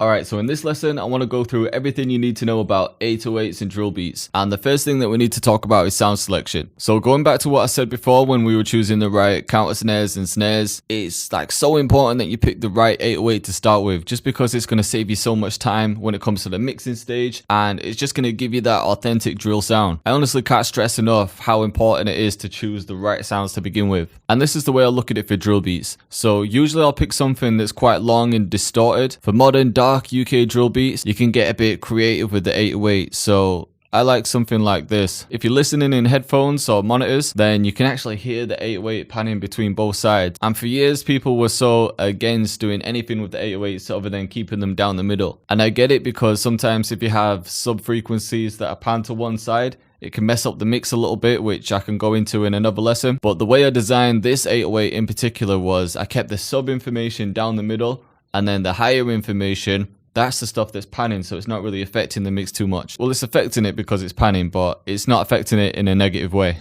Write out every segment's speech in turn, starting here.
Alright, so in this lesson, I want to go through everything you need to know about 808s and drill beats. And the first thing that we need to talk about is sound selection. So going back to what I said before when we were choosing the right counter snares and snares, it's like so important that you pick the right 808 to start with, just because it's going to save you so much time when it comes to the mixing stage, and it's just going to give you that authentic drill sound. I honestly can't stress enough how important it is to choose the right sounds to begin with. And this is the way I look at it for drill beats. So usually I'll pick something that's quite long and distorted. For modern dark UK drill beats, you can get a bit creative with the 808, so I like something like this. If you're listening in headphones or monitors, then you can actually hear the 808 panning between both sides. And for years, people were so against doing anything with the 808s other than keeping them down the middle. And I get it, because sometimes if you have sub frequencies that are panned to one side, it can mess up the mix a little bit, which I can go into in another lesson. But the way I designed this 808 in particular was I kept the sub information down the middle, and then the higher information, that's the stuff that's panning, so it's not really affecting the mix too much. Well, it's affecting it because it's panning, but it's not affecting it in a negative way.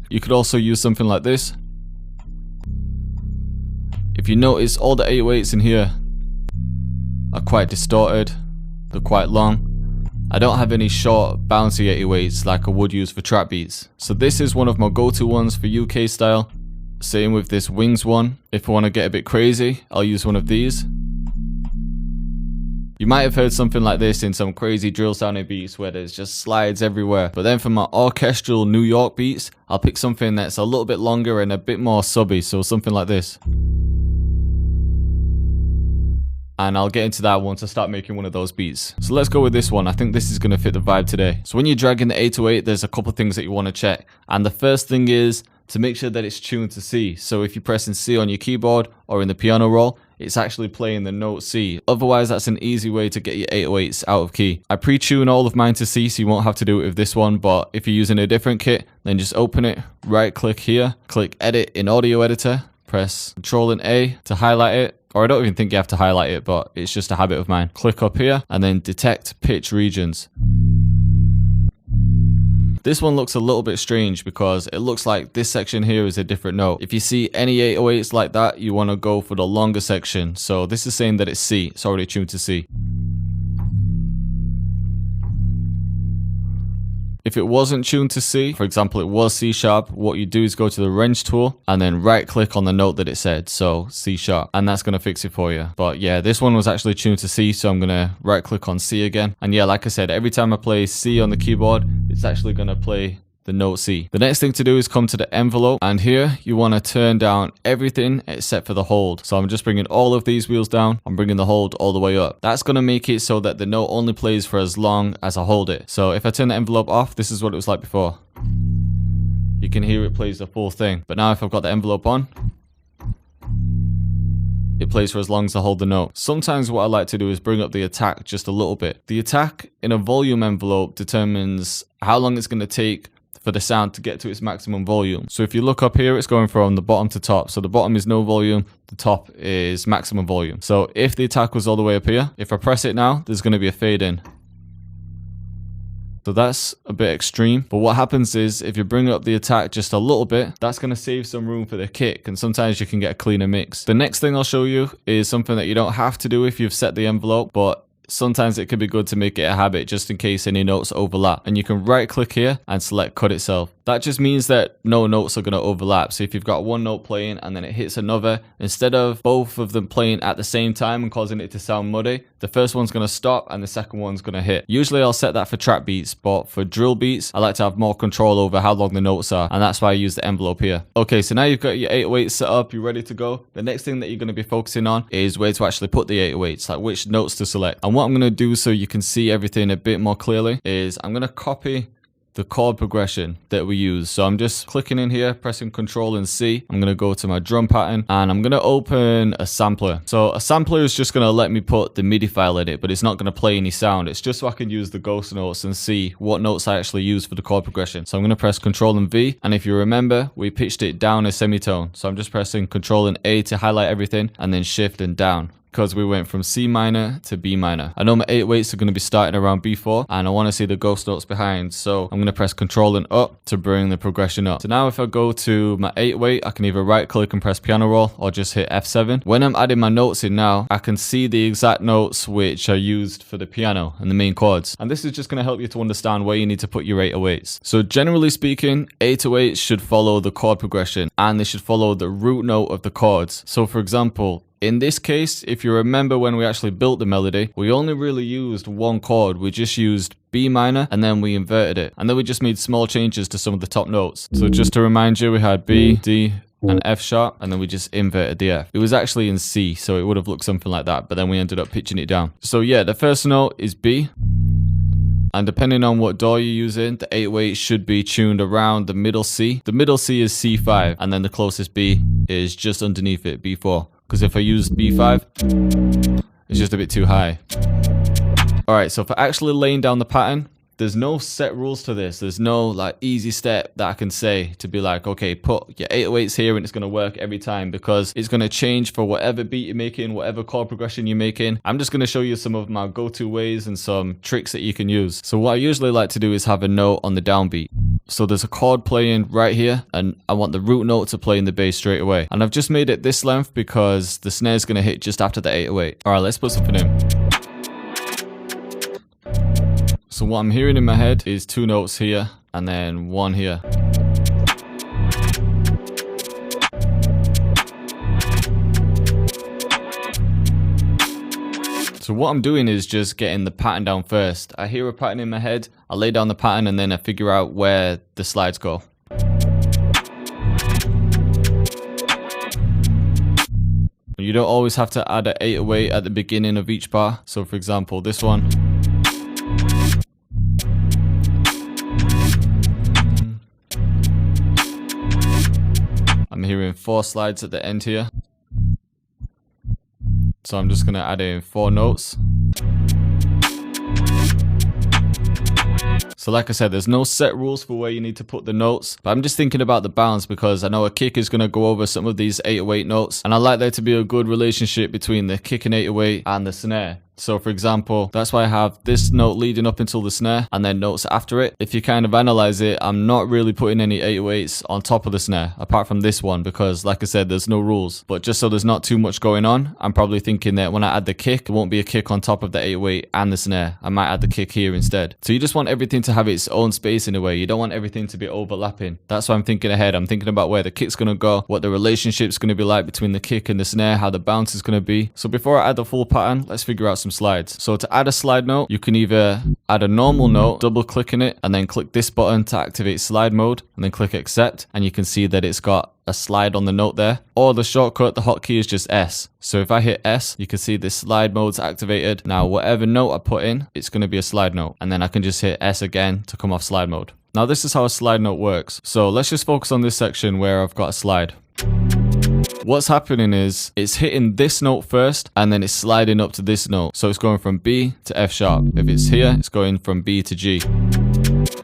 You could also use something like this. If you notice, all the 808s in here are quite distorted, they're quite long. I don't have any short bouncy 808s like I would use for trap beats. So this is one of my go-to ones for UK style. Same with this Wings one. If I want to get a bit crazy, I'll use one of these. You might have heard something like this in some crazy drill sounding beats where there's just slides everywhere. But then for my orchestral New York beats, I'll pick something that's a little bit longer and a bit more subby, so something like this. And I'll get into that once I start making one of those beats. So let's go with this one. I think this is going to fit the vibe today. So when you're dragging the 808, there's a couple things that you want to check. And the first thing is to make sure that it's tuned to C. So if you're pressing C on your keyboard or in the piano roll, it's actually playing the note C. Otherwise, that's an easy way to get your 808s out of key. I pre-tune all of mine to C, so you won't have to do it with this one. But if you're using a different kit, then just open it, right click here, click edit in audio editor, press Ctrl and A to highlight it. Or I don't even think you have to highlight it, but it's just a habit of mine. Click up here and then detect pitch regions. This one looks a little bit strange because it looks like this section here is a different note. If you see any 808s like that, you want to go for the longer section. So this is saying that it's C. It's already tuned to C. If it wasn't tuned to C, for example, it was C sharp, what you do is go to the wrench tool and then right click on the note that it said, so C sharp, and that's going to fix it for you. But yeah, this one was actually tuned to C, so I'm going to right click on C again. And yeah, like I said, every time I play C on the keyboard, it's actually going to play the note C. The next thing to do is come to the envelope, and here you want to turn down everything except for the hold. So I'm just bringing all of these wheels down. I'm bringing the hold all the way up. That's going to make it so that the note only plays for as long as I hold it. So if I turn the envelope off, this is what it was like before. You can hear it plays the full thing. But now if I've got the envelope on, it plays for as long as I hold the note. Sometimes what I like to do is bring up the attack just a little bit. The attack in a volume envelope determines how long it's going to take for the sound to get to its maximum volume. So if you look up here, it's going from the bottom to top. So the bottom is no volume, the top is maximum volume. So if the attack was all the way up here, if I press it now, there's going to be a fade in. So that's a bit extreme. But what happens is if you bring up the attack just a little bit, that's going to save some room for the kick, and sometimes you can get a cleaner mix. The next thing I'll show you is something that you don't have to do if you've set the envelope, but sometimes it could be good to make it a habit just in case any notes overlap. And you can right click here and select cut itself. That just means that no notes are going to overlap. So if you've got one note playing and then it hits another, instead of both of them playing at the same time and causing it to sound muddy, the first one's going to stop and the second one's going to hit. Usually I'll set that for trap beats, but for drill beats, I like to have more control over how long the notes are, and that's why I use the envelope here. Okay, so now you've got your 808 set up, you're ready to go. The next thing that you're going to be focusing on is where to actually put the 808s, like which notes to select. And what I'm going to do so you can see everything a bit more clearly is I'm going to copy the chord progression that we use. So I'm just clicking in here, pressing Ctrl and C. I'm going to go to my drum pattern and I'm going to open a sampler. So a sampler is just going to let me put the MIDI file in it, but it's not going to play any sound. It's just so I can use the ghost notes and see what notes I actually use for the chord progression. So I'm going to press Ctrl and V. And if you remember, we pitched it down a semitone. So I'm just pressing Ctrl and A to highlight everything and then Shift and down. because we went from C minor to B minor. I know my 808s are going to be starting around B4 and I want to see the ghost notes behind, so I'm going to press Control and up to bring the progression up. So now if I go to my 808, I can either right click and press piano roll or just hit F7. When I'm adding my notes in now, I can see the exact notes which are used for the piano and the main chords. And this is just going to help you to understand where you need to put your 808s. So generally speaking, 808s should follow the chord progression and they should follow the root note of the chords. So for example, in this case, if you remember when we actually built the melody, we only really used one chord. We just used B minor and then we inverted it. And then we just made small changes to some of the top notes. So just to remind you, we had B, D, and F sharp, and then we just inverted the F. It was actually in C, so it would have looked something like that, but then we ended up pitching it down. So yeah, the first note is B. And depending on what DAW you're using, the 808 should be tuned around the middle C. The middle C is C5, and then the closest B is just underneath it, B4. Because if I use B5, it's just a bit too high. Alright, so for actually laying down the pattern, there's no set rules to this. There's no like easy step that I can say to be like, okay, put your 808s here and it's going to work every time, because it's going to change for whatever beat you're making, whatever chord progression you're making. I'm just going to show you some of my go-to ways and some tricks that you can use. So what I usually like to do is have a note on the downbeat. So there's a chord playing right here and I want the root note to play in the bass straight away. And I've just made it this length because the snare is going to hit just after the 808. All right, let's put something in. So what I'm hearing in my head is two notes here and then one here. So what I'm doing is just getting the pattern down first. I hear a pattern in my head, I lay down the pattern and then I figure out where the slides go. You don't always have to add an 808 at the beginning of each bar. So for example, this one. I'm hearing 4 slides at the end here. So I'm just going to add in 4 notes. So like I said, there's no set rules for where you need to put the notes, but I'm just thinking about the balance because I know a kick is going to go over some of these 808 notes, and I like there to be a good relationship between the kick and 808 and the snare. So for example, that's why I have this note leading up until the snare and then notes after it. If you kind of analyze it, I'm not really putting any 808s on top of the snare, apart from this one, because like I said, there's no rules. But just so there's not too much going on, I'm probably thinking that when I add the kick, there won't be a kick on top of the 808 and the snare. I might add the kick here instead. So you just want everything to have its own space in a way. You don't want everything to be overlapping. That's why I'm thinking ahead. I'm thinking about where the kick's going to go, what the relationship's going to be like between the kick and the snare, how the bounce is going to be. So before I add the full pattern, let's figure out some slides. So to add a slide note, you can either add a normal note, double clicking it, and then click this button to activate slide mode, and then click accept, and you can see that it's got a slide on the note there. Or the shortcut, the hotkey is just S. So if I hit S, you can see this slide mode's activated. Now whatever note I put in, it's going to be a slide note, and then I can just hit S again to come off slide mode. Now this is how a slide note works. So let's just focus on this section where I've got a slide. What's happening is it's hitting this note first and then it's sliding up to this note. So it's going from B to F sharp. If it's here, it's going from B to G.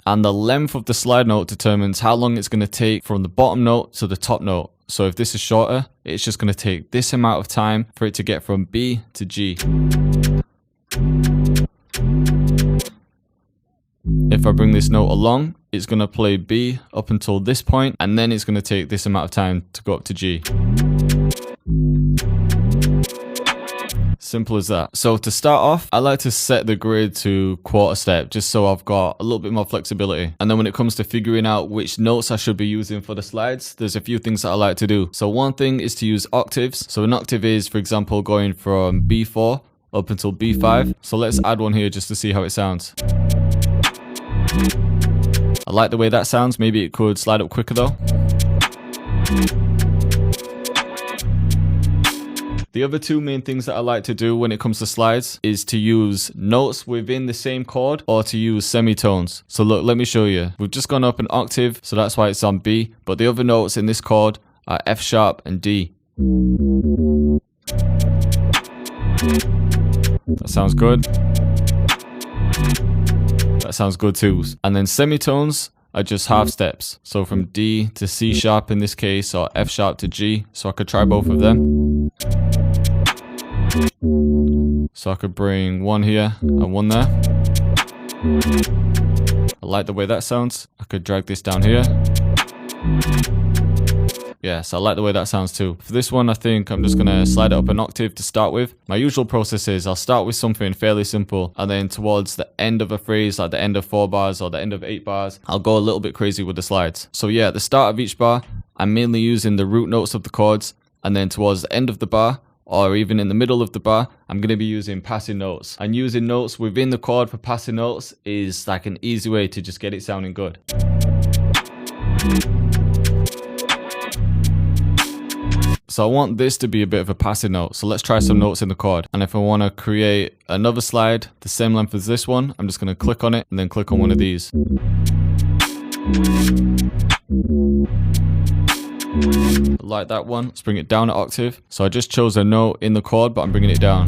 And the length of the slide note determines how long it's going to take from the bottom note to the top note. So if this is shorter, it's just going to take this amount of time for it to get from B to G. If I bring this note along, it's going to play B up until this point, and then it's going to take this amount of time to go up to G. Simple as that. So to start off, I like to set the grid to quarter step, just so I've got a little bit more flexibility. And then when it comes to figuring out which notes I should be using for the slides, there's a few things that I like to do. So one thing is to use octaves. So an octave is, for example, going from B4 up until B5. So let's add one here just to see how it sounds. I like the way that sounds. Maybe it could slide up quicker though. The other two main things that I like to do when it comes to slides is to use notes within the same chord or to use semitones. So look, let me show you. We've just gone up an octave, so that's why it's on B, but the other notes in this chord are F sharp and D. That sounds good. That sounds good too. And then semitones are just half steps. So from D to C sharp in this case, or F sharp to G. So I could try both of them. So I could bring one here and one there. I like the way that sounds. I could drag this down here. Yes, I like the way that sounds too. For this one, I think I'm just going to slide it up an octave to start with. My usual process is I'll start with something fairly simple, and then towards the end of a phrase, like the end of 4 bars or the end of 8 bars, I'll go a little bit crazy with the slides. So yeah, at the start of each bar, I'm mainly using the root notes of the chords, and then towards the end of the bar, or even in the middle of the bar, I'm going to be using passing notes. And using notes within the chord for passing notes is like an easy way to just get it sounding good. So I want this to be a bit of a passing note. So let's try some notes in the chord. And if I want to create another slide the same length as this one, I'm just going to click on it and then click on one of these. Like that one. Let's bring it down an octave. So I just chose a note in the chord, but I'm bringing it down.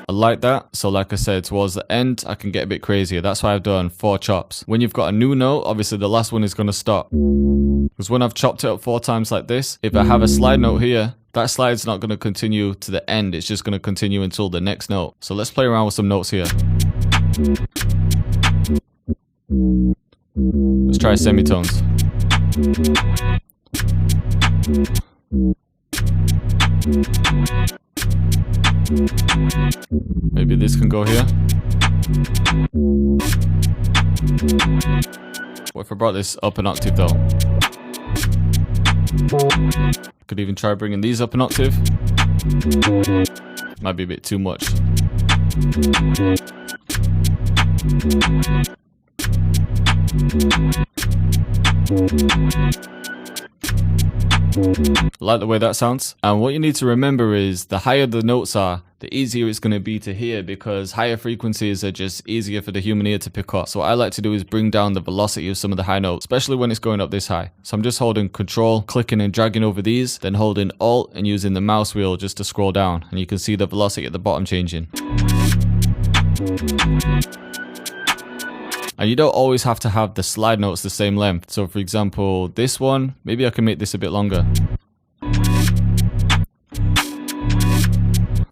I like that. So like I said, towards the end, I can get a bit crazier. That's why I've done 4 chops. When you've got a new note, obviously the last one is going to stop. Because when I've chopped it up 4 times like this, if I have a slide note here, that slide's not going to continue to the end. It's just going to continue until the next note. So let's play around with some notes here. Let's try semitones. Maybe this can go here. What if I brought this up an octave though? Could even try bringing these up an octave. Might be a bit too much. I like the way that sounds. And what you need to remember is the higher the notes are, the easier it's going to be to hear, because higher frequencies are just easier for the human ear to pick up. So what I like to do is bring down the velocity of some of the high notes, especially when it's going up this high. So I'm just holding Control, clicking and dragging over these, then holding Alt and using the mouse wheel just to scroll down. And you can see the velocity at the bottom changing. And you don't always have to have the slide notes the same length. So for example, this one, maybe I can make this a bit longer.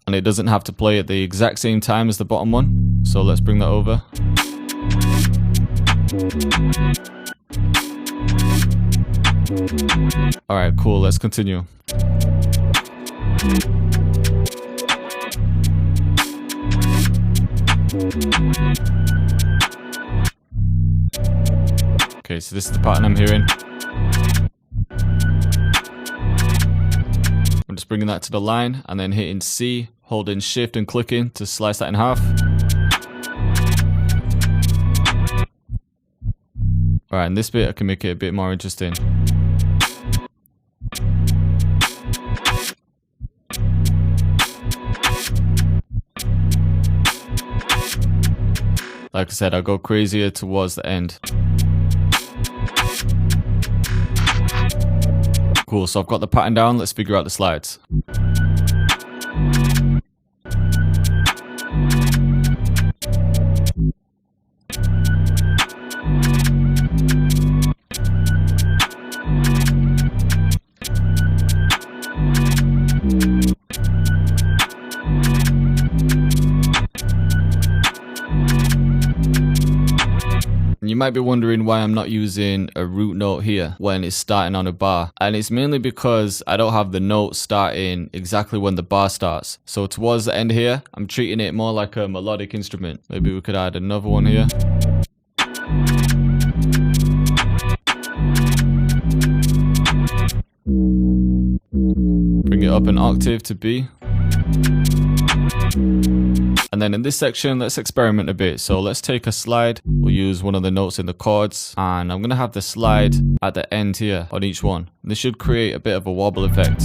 And it doesn't have to play at the exact same time as the bottom one. So let's bring that over. Alright, cool, let's continue. Okay, so this is the pattern I'm hearing. I'm just bringing that to the line and then hitting C, holding shift and clicking to slice that in half. Alright, and this bit I can make it a bit more interesting. Like I said, I'll go crazier towards the end. Cool, so I've got the pattern down, let's figure out the slides. You might be wondering why I'm not using a root note here when it's starting on a bar, and it's mainly because I don't have the note starting exactly when the bar starts. So towards the end here, I'm treating it more like a melodic instrument. Maybe we could add another one here. Bring it up an octave to B. And then in this section, let's experiment a bit. So let's take a slide. We'll use one of the notes in the chords. And I'm going to have the slide at the end here on each one. This should create a bit of a wobble effect.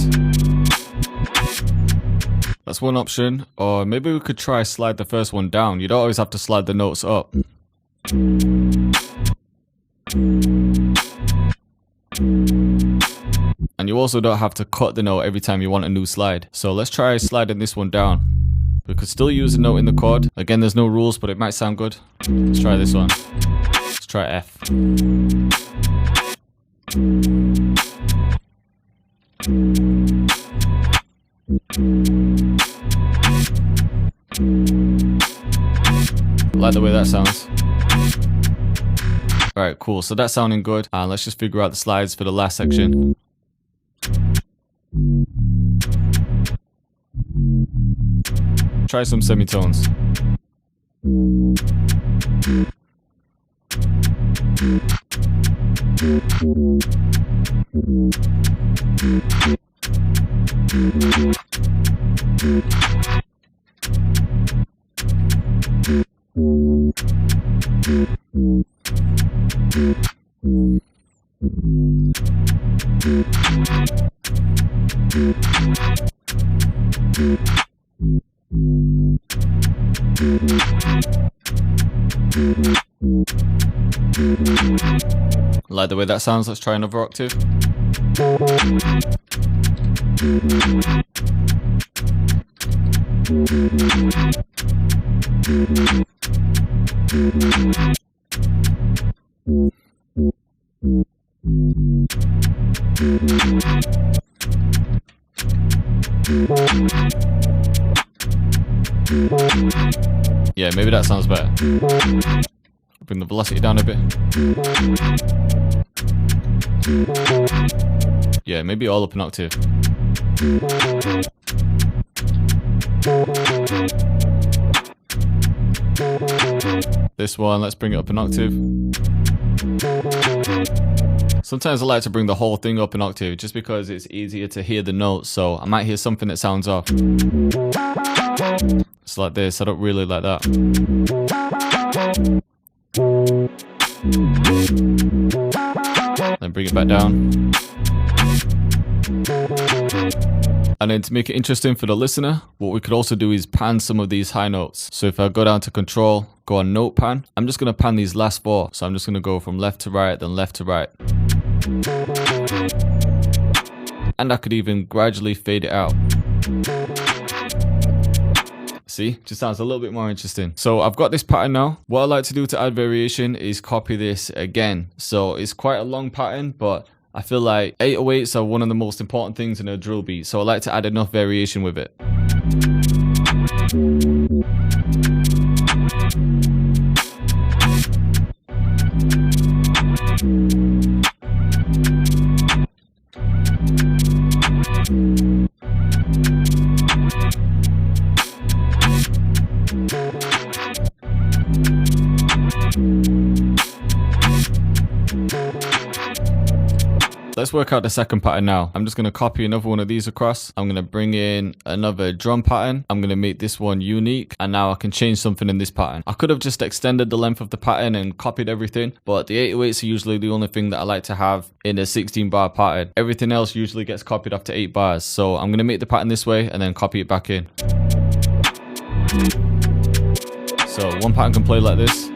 That's one option. Or maybe we could try slide the first one down. You don't always have to slide the notes up. And you also don't have to cut the note every time you want a new slide. So let's try sliding this one down. We could still use a note in the chord. Again, there's no rules, but it might sound good. Let's try this one. Let's try F. Like the way that sounds. Alright, cool. So that's sounding good. And let's just figure out the slides for the last section. Try some semitones. Like the way that sounds. Let's try another octave. Yeah, maybe that sounds better. Bring the velocity down a bit. Yeah, maybe all up an octave. This one, let's bring it up an octave. Sometimes I like to bring the whole thing up an octave just because it's easier to hear the notes, so I might hear something that sounds off. It's like this, I don't really like that. Then bring it back down. And then to make it interesting for the listener, what we could also do is pan some of these high notes. So if I go down to control, go on note pan, I'm just going to pan these last four. So I'm just going to go from left to right, then left to right. And I could even gradually fade it out. See, just sounds a little bit more interesting. So I've got this pattern now. What I like to do to add variation is copy this again. So it's quite a long pattern, but I feel like 808s are one of the most important things in a drill beat. So I like to add enough variation with it. Let's work out the second pattern now. I'm just going to copy another one of these across. I'm going to bring in another drum pattern. I'm going to make this one unique. And now I can change something in this pattern. I could have just extended the length of the pattern and copied everything. But the 808s are usually the only thing that I like to have in a 16-bar pattern. Everything else usually gets copied after 8 bars. So I'm going to make the pattern this way and then copy it back in. So one pattern can play like this.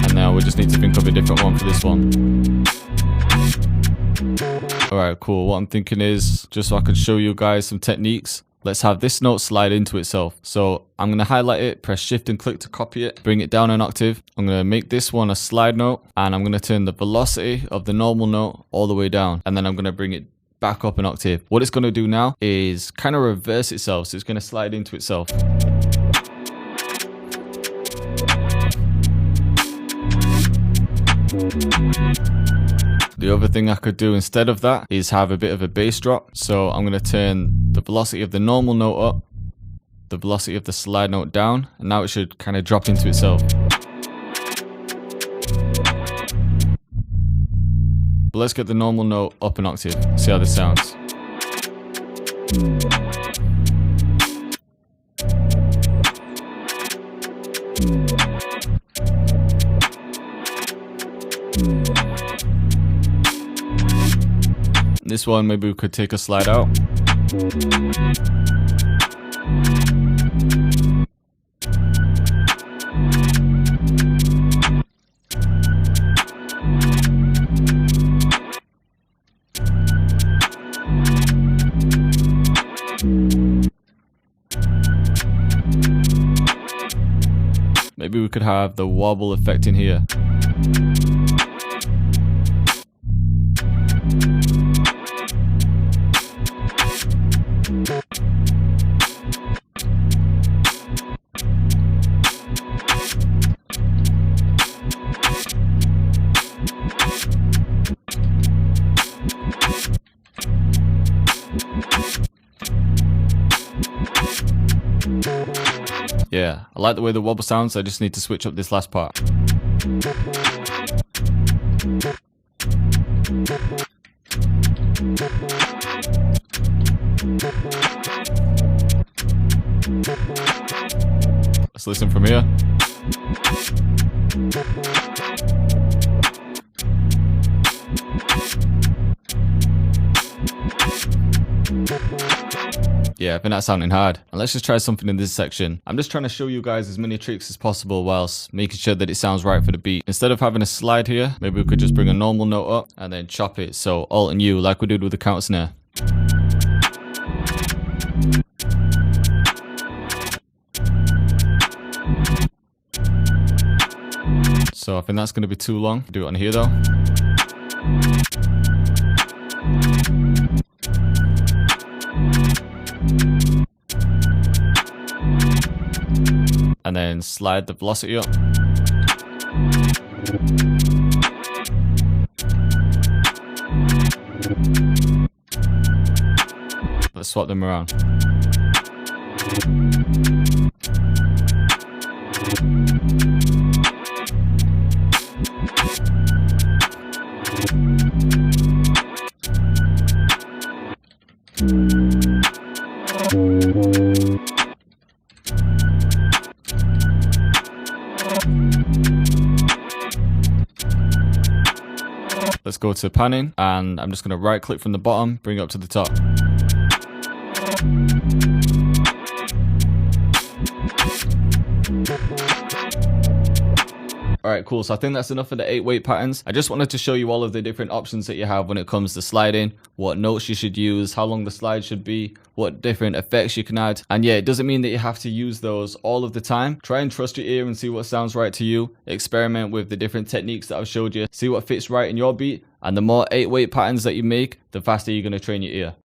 And now we just need to think of a different one for this one. Alright, cool. What I'm thinking is, just so I can show you guys some techniques, let's have this note slide into itself. So I'm going to highlight it, press shift and click to copy it, bring it down an octave. I'm going to make this one a slide note, and I'm going to turn the velocity of the normal note all the way down. And then I'm going to bring it back up an octave. What it's going to do now is kind of reverse itself. So it's going to slide into itself. The other thing I could do instead of that is have a bit of a bass drop. So I'm going to turn the velocity of the normal note up, the velocity of the slide note down, and now it should kind of drop into itself. But let's get the normal note up an octave, see how this sounds. This one, maybe we could take a slide out. Maybe we could have the wobble effect in here. yeah, I like the way the wobble sounds. I just need to switch up this last part. Let's listen from here. Yeah, I think that's sounding hard. And let's just try something in this section. I'm just trying to show you guys as many tricks as possible whilst making sure that it sounds right for the beat. Instead of having a slide here, maybe we could just bring a normal note up and then chop it. So Alt and U like we did with the counter snare. So I think that's going to be too long. Do it on here though. And then slide the velocity up. Let's swap them around. Let's go to panning, and I'm just going to right click from the bottom, bring it up to the top. Alright, cool. So I think that's enough for the 8-weight patterns. I just wanted to show you all of the different options that you have when it comes to sliding, what notes you should use, how long the slide should be, what different effects you can add. And yeah, it doesn't mean that you have to use those all of the time. Try and trust your ear and see what sounds right to you. Experiment with the different techniques that I've showed you. See what fits right in your beat. And the more 8-weight patterns that you make, the faster you're going to train your ear.